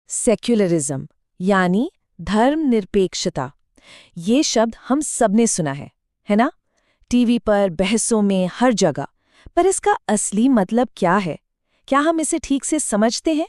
Secularism यानी धर्मनिरपेक्षता। ये शब्द हम सबने सुना है ना? टीवी पर, बहसों में, हर जगह। पर इसका असली मतलब क्या है? क्या हम इसे ठीक से समझते हैं?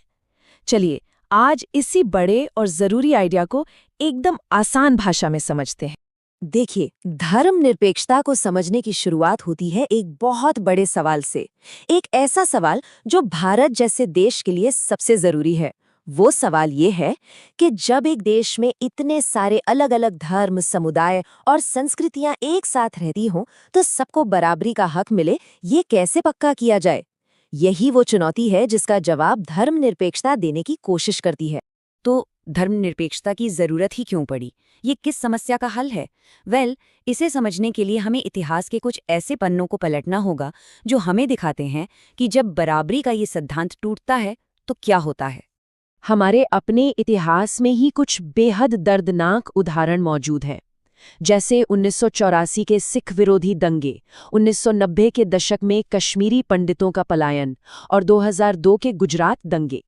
चलिए आज इसी बड़े और जरूरी आइडिया को एकदम आसान भाषा में समझते हैं। देखिए, धर्मनिरपेक्षता को समझने की शुरुआत होती है एक बहुत बड़े सवाल से। एक ऐसा सवाल जो भारत जैसे देश के लिए सबसे जरूरी है। वो सवाल ये है कि जब एक देश में इतने सारे अलग अलग धर्म, समुदाय और संस्कृतियां एक साथ रहती हों, तो सबको बराबरी का हक मिले, ये कैसे पक्का किया जाए? यही वो चुनौती है जिसका जवाब धर्मनिरपेक्षता देने की कोशिश करती है। तो धर्मनिरपेक्षता की जरूरत ही क्यों पड़ी? ये किस समस्या का हल है? इसे समझने के लिए हमें इतिहास के कुछ ऐसे पन्नों को पलटना होगा जो हमें दिखाते हैं कि जब बराबरी का ये सिद्धांत टूटता है तो क्या होता है। हमारे अपने इतिहास में ही कुछ बेहद दर्दनाक उदाहरण मौजूद हैं। जैसे 1984 के सिख विरोधी दंगे, 1990 के दशक में कश्मीरी पंडितों का पलायन और 2002 के गुजरात दंगे।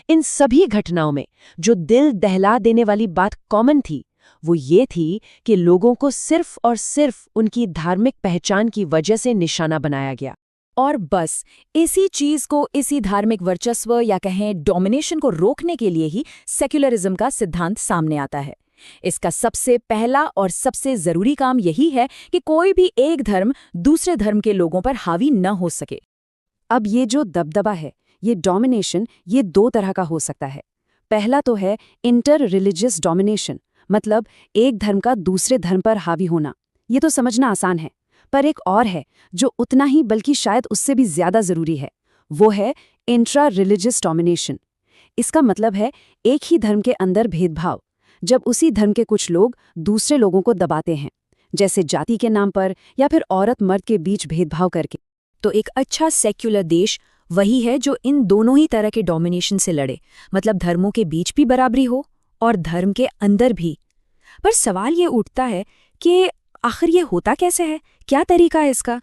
इन सभी घटनाओं में जो दिल दहला देने वाली बात कॉमन थी, वो ये थी कि लोगों को सिर्फ और सिर्फ उनकी धार्मिक पहचान की वजह से निशाना बनाया गया। और बस इसी चीज को, इसी धार्मिक वर्चस्व या कहें डोमिनेशन को रोकने के लिए ही सेक्युलरिज्म का सिद्धांत सामने आता है। इसका सबसे पहला और सबसे जरूरी काम यही है कि कोई भी एक धर्म दूसरे धर्म के लोगों पर हावी न हो सके। अब ये जो दबदबा है, ये डोमिनेशन, ये दो तरह का हो सकता है। पहला तो है इंटर रिलीजियस डोमिनेशन, मतलब एक धर्म का दूसरे धर्म पर हावी होना। ये तो समझना आसान है। पर एक और है जो उतना ही बल्कि शायद उससे भी ज्यादा जरूरी है। वो है इंट्रा रिलीजियस डोमिनेशन। इसका मतलब है एक ही धर्म के अंदर भेदभाव, जब उसी धर्म के कुछ लोग दूसरे लोगों को दबाते हैं, जैसे जाति के नाम पर या फिर औरत मर्द के बीच भेदभाव करके। तो एक अच्छा सेक्युलर देश वही है जो इन दोनों ही तरह के डोमिनेशन से लड़े, मतलब धर्मों के बीच भी बराबरी हो और धर्म के अंदर भी। पर सवाल ये उठता है कि आखिर ये होता कैसे है? क्या तरीका है इसका?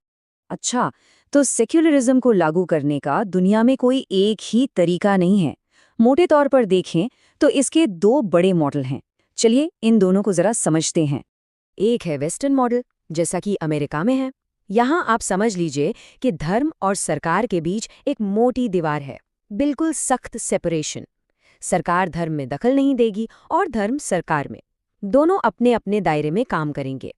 अच्छा, तो सेक्युलरिज्म को लागू करने का दुनिया में कोई एक ही तरीका नहीं है। मोटे तौर पर देखें तो इसके दो बड़े मॉडल हैं। चलिए इन दोनों को जरा समझते हैं। एक है वेस्टर्न मॉडल, जैसा कि अमेरिका में है। यहाँ आप समझ लीजिए कि धर्म और सरकार के बीच एक मोटी दीवार है, बिल्कुल सख्त सेपरेशन। सरकार धर्म में दखल नहीं देगी और धर्म सरकार में। दोनों अपने अपने दायरे में काम करेंगे।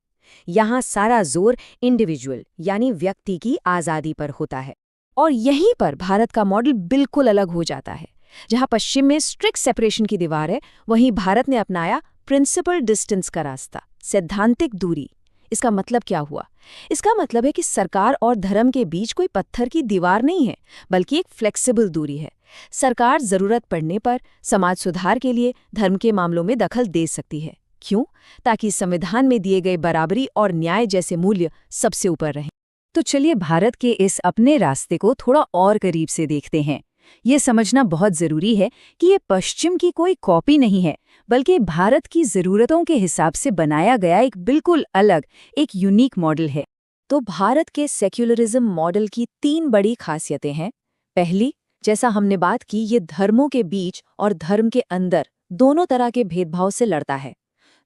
यहाँ सारा जोर इंडिविजुअल यानी व्यक्ति की आज़ादी पर होता है। और यहीं पर भारत का मॉडल बिल्कुल अलग हो जाता है। जहाँ पश्चिम में स्ट्रिक्ट सेपरेशन की दीवार है, वहीं भारत ने अपनाया प्रिंसिपल डिस्टेंस का रास्ता, सैद्धांतिक दूरी। इसका मतलब क्या हुआ? इसका मतलब है कि सरकार और धर्म के बीच कोई पत्थर की दीवार नहीं है, बल्कि एक फ्लेक्सिबल दूरी है। सरकार जरूरत पड़ने पर समाज सुधार के लिए धर्म के मामलों में दखल दे सकती है। क्यों? ताकि संविधान में दिए गए बराबरी और न्याय जैसे मूल्य सबसे ऊपर रहें। तो चलिए भारत के इस अपने रास्ते को थोड़ा और करीब से देखते हैं। ये समझना बहुत जरूरी है कि ये पश्चिम की कोई कॉपी नहीं है, बल्कि भारत की जरूरतों के हिसाब से बनाया गया एक बिल्कुल अलग, एक यूनिक मॉडल है। तो भारत के सेक्युलरिज्म मॉडल की तीन बड़ी खासियतें हैं। पहली, जैसा हमने बात की, ये धर्मों के बीच और धर्म के अंदर दोनों तरह के भेदभाव से लड़ता है।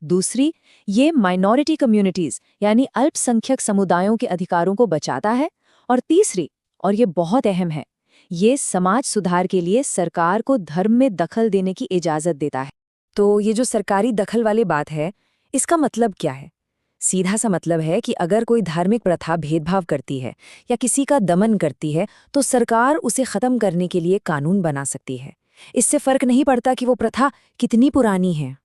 दूसरी, ये माइनॉरिटी कम्युनिटीज यानी अल्पसंख्यक समुदायों के अधिकारों को बचाता है। और तीसरी, और ये बहुत अहम है, ये समाज सुधार के लिए सरकार को धर्म में दखल देने की इजाजत देता है। तो ये जो सरकारी दखल वाली बात है, इसका मतलब क्या है? सीधा सा मतलब है कि अगर कोई धार्मिक प्रथा भेदभाव करती है या किसी का दमन करती है, तो सरकार उसे खत्म करने के लिए कानून बना सकती है। इससे फर्क नहीं पड़ता कि वो प्रथा कितनी पुरानी है।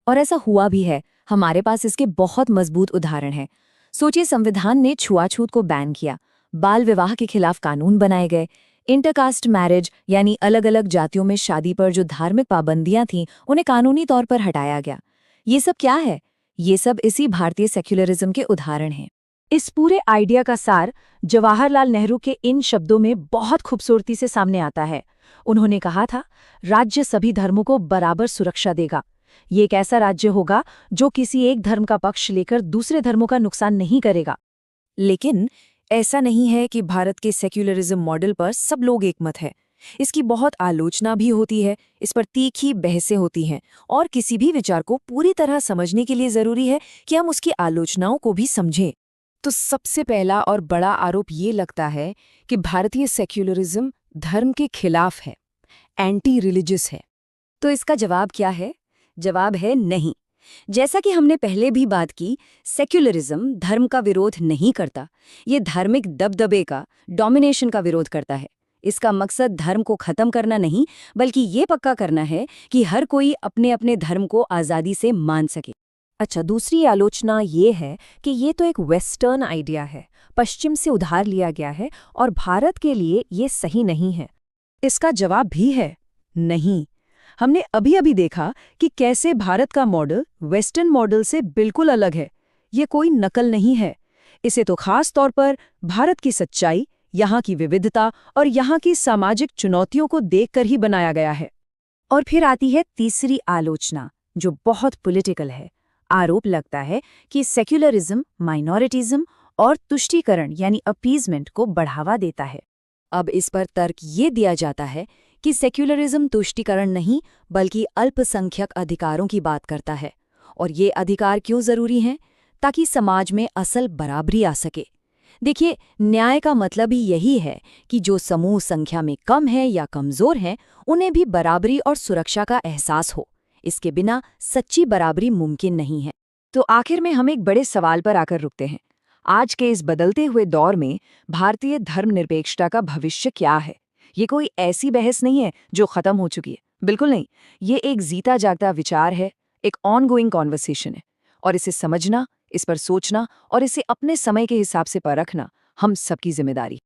और ऐसा हुआ भी है। हमारे पास इसके बहुत मजबूत उदाहरण हैं। सोचिए, संविधान ने छुआछूत को बैन किया, बाल विवाह के खिलाफ कानून बनाए गए, इंटरकास्ट मैरिज यानी अलग अलग जातियों में शादी पर जो धार्मिक पाबंदियां थीं उन्हें कानूनी तौर पर हटाया गया। ये सब क्या है? ये सब इसी भारतीय सेक्युलरिज्म के उदाहरण हैं। इस पूरे आइडिया का सार जवाहरलाल नेहरू के इन शब्दों में बहुत खूबसूरती से सामने आता है। उन्होंने कहा था, राज्य सभी धर्मों को बराबर सुरक्षा देगा। ये एक ऐसा राज्य होगा जो किसी एक धर्म का पक्ष लेकर दूसरे धर्मों का नुकसान नहीं करेगा। लेकिन ऐसा नहीं है कि भारत के सेक्युलरिज्म मॉडल पर सब लोग एकमत है। इसकी बहुत आलोचना भी होती है, इस पर तीखी बहसें होती हैं, और किसी भी विचार को पूरी तरह समझने के लिए ज़रूरी है कि हम उसकी आलोचनाओं को भी समझें। तो सबसे पहला और बड़ा आरोप ये लगता है कि भारतीय सेक्युलरिज्म धर्म के खिलाफ है, एंटी रिलीजियस है। तो इसका जवाब क्या है? जवाब है नहीं। जैसा कि हमने पहले भी बात की, सेक्युलरिज्म धर्म का विरोध नहीं करता। ये धार्मिक दबदबे का, डोमिनेशन का विरोध करता है। इसका मकसद धर्म को खत्म करना नहीं, बल्कि ये पक्का करना है कि हर कोई अपने अपने धर्म को आज़ादी से मान सके। अच्छा, दूसरी आलोचना ये है कि ये तो एक वेस्टर्न आइडिया है, पश्चिम से उधार लिया गया है और भारत के लिए ये सही नहीं है। इसका जवाब भी है नहीं। हमने अभी अभी देखा कि कैसे भारत का मॉडल वेस्टर्न मॉडल से बिल्कुल अलग है। ये कोई नकल नहीं है। इसे तो खास तौर पर भारत की सच्चाई, यहाँ की विविधता और यहाँ की सामाजिक चुनौतियों को देखकर ही बनाया गया है। और फिर आती है तीसरी आलोचना, जो बहुत पॉलिटिकल है। आरोप लगता है कि सेक्युलरिज्म माइनॉरिटिज्म और तुष्टीकरण यानी अपीजमेंट को बढ़ावा देता है। अब इस पर तर्क ये दिया जाता है कि सेक्युलरिज्म तुष्टीकरण नहीं, बल्कि अल्पसंख्यक अधिकारों की बात करता है। और ये अधिकार क्यों ज़रूरी हैं? ताकि समाज में असल बराबरी आ सके। देखिए, न्याय का मतलब ही यही है कि जो समूह संख्या में कम है या कमज़ोर हैं, उन्हें भी बराबरी और सुरक्षा का एहसास हो। इसके बिना सच्ची बराबरी मुमकिन नहीं है। तो आखिर में हम एक बड़े सवाल पर आकर रुकते हैं। आज के इस बदलते हुए दौर में भारतीय धर्मनिरपेक्षता का भविष्य क्या है? ये कोई ऐसी बहस नहीं है जो खत्म हो चुकी है, बिल्कुल नहीं। ये एक जीता जागता विचार है, एक ऑनगोइंग कॉन्वर्सेशन है। और इसे समझना, इस पर सोचना और इसे अपने समय के हिसाब से परखना हम सबकी जिम्मेदारी।